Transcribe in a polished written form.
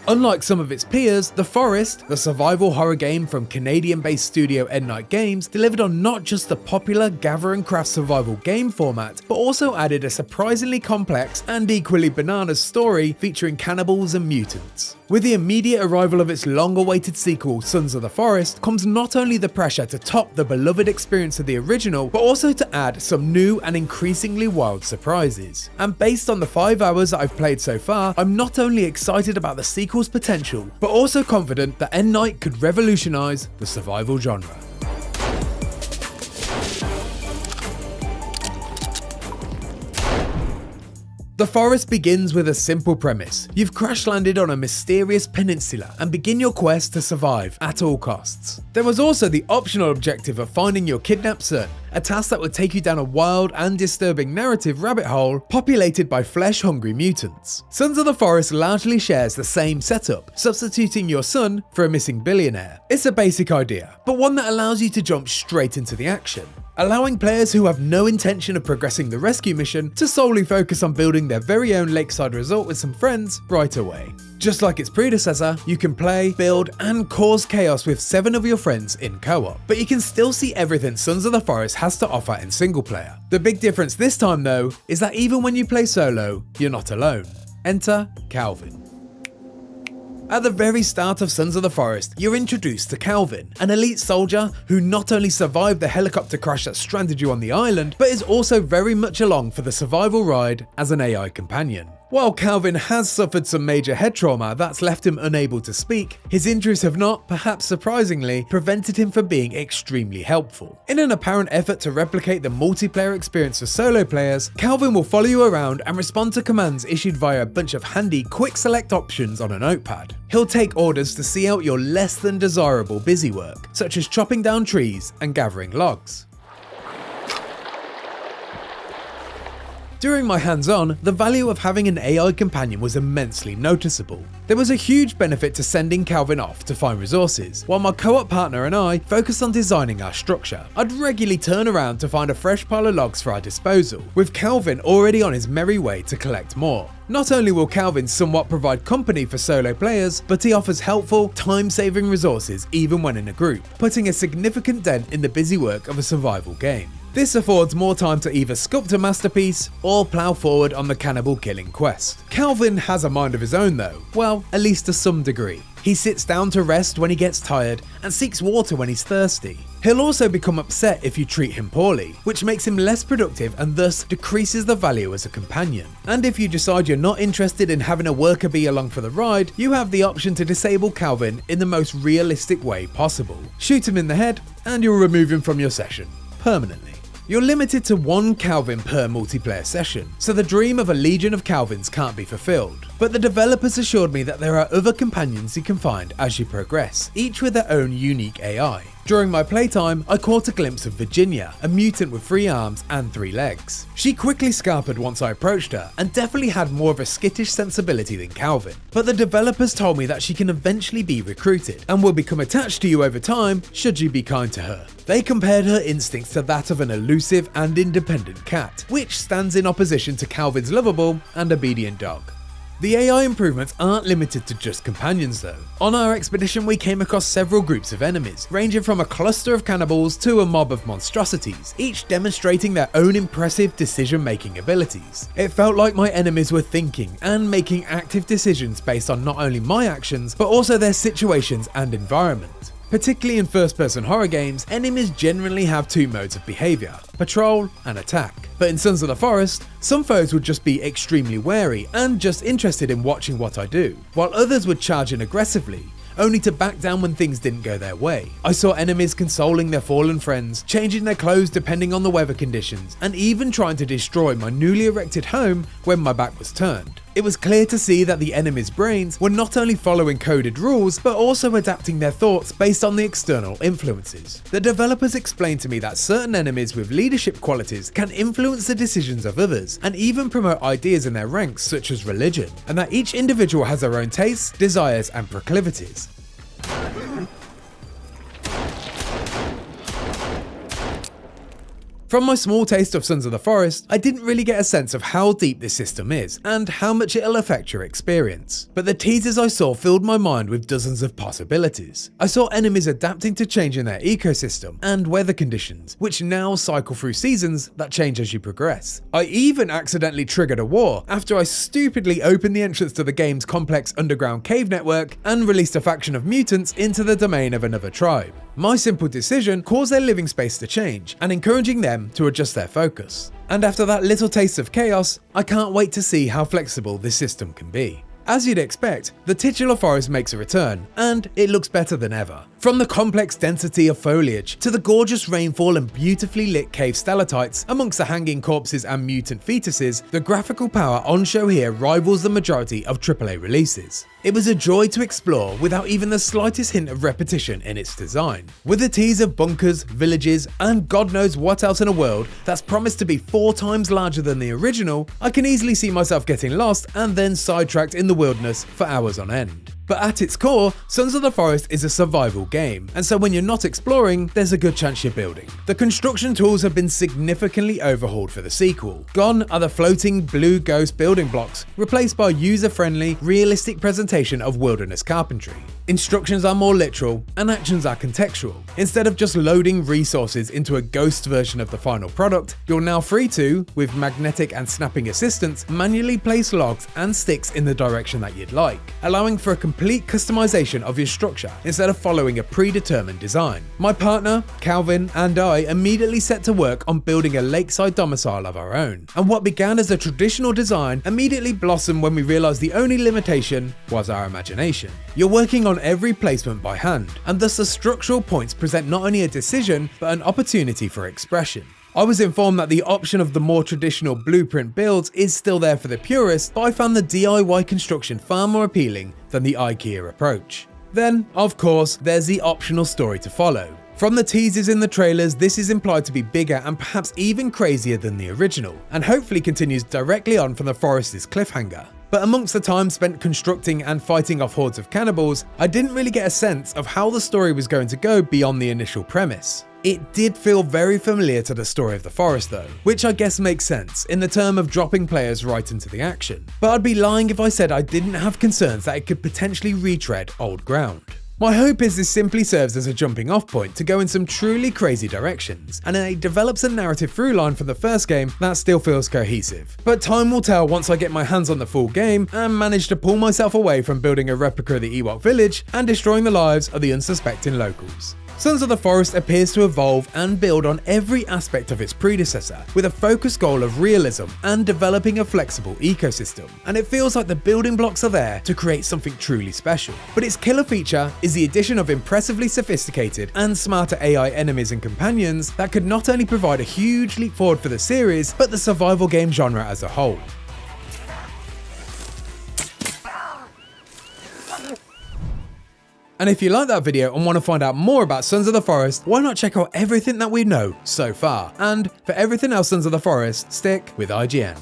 Unlike some of its peers, The Forest, the survival horror game from Canadian-based studio Endnight Games, delivered on not just the popular gather and craft survival game format, but also added a surprisingly complex and equally bananas story featuring cannibals and mutants. With the immediate arrival of its long-awaited sequel, Sons of the Forest, comes not only the pressure to top the beloved experience of the original, but also to add some new and increasingly wild surprises. And based on the 5 hours that I've played so far, I'm not only excited about the sequel's potential, but also confident that Endnight could revolutionize the survival genre. The Forest begins with a simple premise. You've crash-landed on a mysterious peninsula and begin your quest to survive at all costs. There was also the optional objective of finding your kidnapped son, a task that would take you down a wild and disturbing narrative rabbit hole populated by flesh-hungry mutants. Sons of the Forest largely shares the same setup, substituting your son for a missing billionaire. It's a basic idea, but one that allows you to jump straight into the action, allowing players who have no intention of progressing the rescue mission to solely focus on building their very own lakeside resort with some friends right away. Just like its predecessor, you can play, build, and cause chaos with 7 of your friends in co-op, but you can still see everything Sons of the Forest has to offer in single player. The big difference this time though, is that even when you play solo, you're not alone. Enter Calvin. At the very start of Sons of the Forest, you're introduced to Calvin, an elite soldier who not only survived the helicopter crash that stranded you on the island, but is also very much along for the survival ride as an AI companion. While Calvin has suffered some major head trauma that's left him unable to speak, his injuries have not, perhaps surprisingly, prevented him from being extremely helpful. In an apparent effort to replicate the multiplayer experience for solo players, Calvin will follow you around and respond to commands issued via a bunch of handy quick select options on a notepad. He'll take orders to see out your less than desirable busy work, such as chopping down trees and gathering logs. During my hands-on, the value of having an AI companion was immensely noticeable. There was a huge benefit to sending Calvin off to find resources, while my co-op partner and I focused on designing our structure. I'd regularly turn around to find a fresh pile of logs for our disposal, with Calvin already on his merry way to collect more. Not only will Calvin somewhat provide company for solo players, but he offers helpful, time-saving resources even when in a group, putting a significant dent in the busy work of a survival game. This affords more time to either sculpt a masterpiece or plough forward on the cannibal killing quest. Calvin has a mind of his own though, well, at least to some degree. He sits down to rest when he gets tired and seeks water when he's thirsty. He'll also become upset if you treat him poorly, which makes him less productive and thus decreases the value as a companion. And if you decide you're not interested in having a worker bee along for the ride, you have the option to disable Calvin in the most realistic way possible. Shoot him in the head and you'll remove him from your session permanently. You're limited to 1 Calvin per multiplayer session, so the dream of a legion of Calvins can't be fulfilled. But the developers assured me that there are other companions you can find as you progress, each with their own unique AI. During my playtime, I caught a glimpse of Virginia, a mutant with 3 arms and 3 legs. She quickly scarpered once I approached her, and definitely had more of a skittish sensibility than Calvin. But the developers told me that she can eventually be recruited, and will become attached to you over time should you be kind to her. They compared her instincts to that of an elusive and independent cat, which stands in opposition to Calvin's lovable and obedient dog. The AI improvements aren't limited to just companions though. On our expedition we came across several groups of enemies, ranging from a cluster of cannibals to a mob of monstrosities, each demonstrating their own impressive decision-making abilities. It felt like my enemies were thinking and making active decisions based on not only my actions, but also their situations and environment. Particularly in first-person horror games, enemies generally have 2 modes of behaviour, patrol and attack. But in Sons of the Forest, some foes would just be extremely wary and just interested in watching what I do, while others would charge in aggressively, only to back down when things didn't go their way. I saw enemies consoling their fallen friends, changing their clothes depending on the weather conditions, and even trying to destroy my newly erected home when my back was turned. It was clear to see that the enemy's brains were not only following coded rules, but also adapting their thoughts based on the external influences. The developers explained to me that certain enemies with leadership qualities can influence the decisions of others, and even promote ideas in their ranks such as religion, and that each individual has their own tastes, desires, and proclivities. From my small taste of Sons of the Forest, I didn't really get a sense of how deep this system is and how much it'll affect your experience. But the teasers I saw filled my mind with dozens of possibilities. I saw enemies adapting to changing their ecosystem and weather conditions, which now cycle through seasons that change as you progress. I even accidentally triggered a war after I stupidly opened the entrance to the game's complex underground cave network and released a faction of mutants into the domain of another tribe. My simple decision caused their living space to change and encouraging them to adjust their focus. And after that little taste of chaos, I can't wait to see how flexible this system can be. As you'd expect, the titular forest makes a return, and it looks better than ever. From the complex density of foliage, to the gorgeous rainfall and beautifully lit cave stalactites amongst the hanging corpses and mutant fetuses, the graphical power on show here rivals the majority of AAA releases. It was a joy to explore without even the slightest hint of repetition in its design. With a tease of bunkers, villages, and God knows what else in a world that's promised to be 4 times larger than the original, I can easily see myself getting lost and then sidetracked in the wilderness for hours on end. But at its core, Sons of the Forest is a survival game, and so when you're not exploring, there's a good chance you're building. The construction tools have been significantly overhauled for the sequel. Gone are the floating blue ghost building blocks, replaced by user-friendly, realistic presentation of wilderness carpentry. Instructions are more literal, and actions are contextual. Instead of just loading resources into a ghost version of the final product, you're now free to, with magnetic and snapping assistance, manually place logs and sticks in the direction that you'd like, allowing for a complete customization of your structure instead of following a predetermined design. My partner, Calvin, and I immediately set to work on building a lakeside domicile of our own, and what began as a traditional design immediately blossomed when we realized the only limitation was our imagination. You're working on every placement by hand, and thus the structural points present not only a decision, but an opportunity for expression. I was informed that the option of the more traditional blueprint builds is still there for the purists, but I found the DIY construction far more appealing than the IKEA approach. Then, of course, there's the optional story to follow. From the teasers in the trailers, this is implied to be bigger and perhaps even crazier than the original, and hopefully continues directly on from the Forest's cliffhanger. But amongst the time spent constructing and fighting off hordes of cannibals, I didn't really get a sense of how the story was going to go beyond the initial premise. It did feel very familiar to the story of the forest though, which I guess makes sense in the term of dropping players right into the action. But I'd be lying if I said I didn't have concerns that it could potentially retread old ground. My hope is this simply serves as a jumping off point to go in some truly crazy directions, and it develops a narrative through line from the first game that still feels cohesive. But time will tell once I get my hands on the full game and manage to pull myself away from building a replica of the Ewok village and destroying the lives of the unsuspecting locals. Sons of the Forest appears to evolve and build on every aspect of its predecessor, with a focused goal of realism and developing a flexible ecosystem. And it feels like the building blocks are there to create something truly special. But its killer feature is the addition of impressively sophisticated and smarter AI enemies and companions that could not only provide a huge leap forward for the series, but the survival game genre as a whole. And if you like that video and want to find out more about Sons of the Forest, why not check out everything that we know so far? And for everything else Sons of the Forest, stick with IGN.